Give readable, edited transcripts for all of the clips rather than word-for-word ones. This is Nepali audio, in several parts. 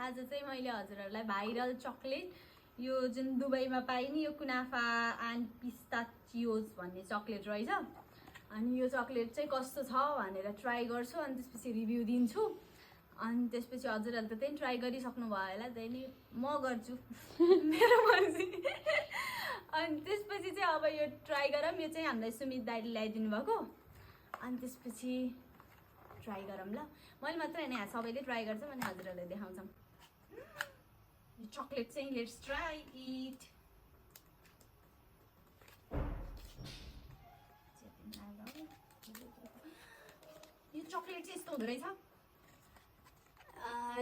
आज चाहिँ मैले हजुरहरूलाई भाइरल चक्लेट यो जुन दुबईमा पाइने यो कुनाफा एन्ड पिस्ताचियोज भन्ने चक्लेट रहेछ अनि यो चक्लेट चाहिँ कस्तो छ भनेर ट्राई गर्छु अनि त्यसपछि रिभ्यू दिन्छु अनि त्यसपछि हजुरहरूले त त्यही ट्राई गरिसक्नु भयो होला त्यही नि म गर्छु मेरो मर्जी अनि त्यसपछि चाहिँ अब यो ट्राई गरौँ यो चाहिँ हामीलाई सुमित दाइले ल्याइदिनु भएको अनि त्यसपछि ट्राई गरौँ ल मैले मात्र हैन यहाँ सबैले ट्राई गर्छ अनि हजुरहरूले देखाउँछौँ यो चक्लेट चाहिँ लेट्स ट्राई इट यो चक्लेट चाहिँ यस्तो हुँदो रहेछ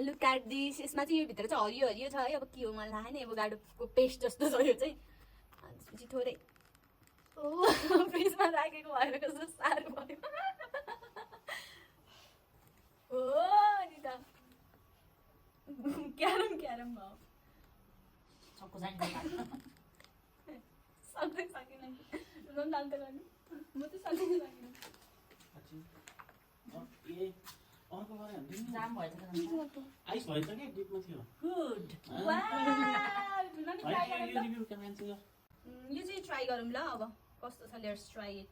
लुक एट दिस यसमा चाहिँ यो भित्र चाहिँ हरियो हरियो छ है अब के हो मलाई थाहा छैन एभोकाडोको पेस्ट जस्तो छ यो चाहिँ त्यसपछि थोरै ओ फ्रिजमा राखेको भएर कस्तो साह्रो भयो ओ नि त क्यारम क्यारम भयो सक्दै सकिनँ रुम दाम त गर्नु म त सक्दिनँ अर्को गरे भने जाम भएछ आइस भएछ के डिपमा थियो गुड वाउ ल नि ट्राई गरौँ यो रिभ्यू के मान्छे यो चाहिँ ट्राई गरौँ ल अब कस्तो छ लेट्स ट्राई इट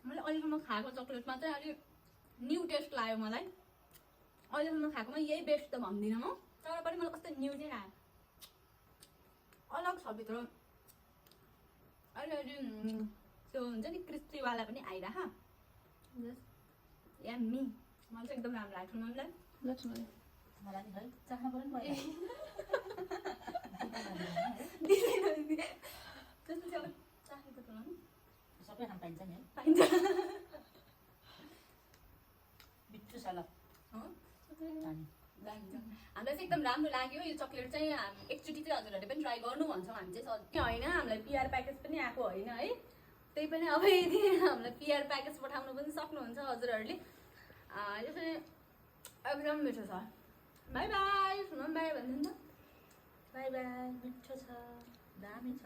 मैले अहिलेसम्म खाएको चक्लेटमा चाहिँ अलिक न्यू टेस्ट लाग्यो मलाई अहिलेसम्म खाएकोमा यही बेस्ट त भन्दिनँ म तर पनि मलाई कस्तो न्यू चाहिँ लाग्यो अलग छ भित्र अलि त्यो हुन्छ नि क्रिस्पीवाला पनि आइरह यम्मी मलाई चाहिँ एकदम राम्रो लाग्छ मम्मीलाई मलाई नि है चाख्न पर्यो नि त्यसपछि अब चाखेको त नि सबै खान पाइन्छ नि है पाइन्छ मिठो छ ल हामीलाई चाहिँ एकदम राम्रो लाग्यो यो चक्लेट चाहिँ एकचोटि चाहिँ हजुरहरूले पनि ट्राई गर्नु भन्छौँ हामी चाहिँ सधैँ होइन हामीलाई पिआर प्याकेज पनि आएको होइन है त्यही पनि अब यदि हामीलाई पिआर प्याकेज पठाउनु पनि सक्नुहुन्छ हजुरहरूले यो चाहिँ एकदम मिठो छ बाई बाई सुनम बाई भन्नु नि त बाई बाई मिठो छ दामी छ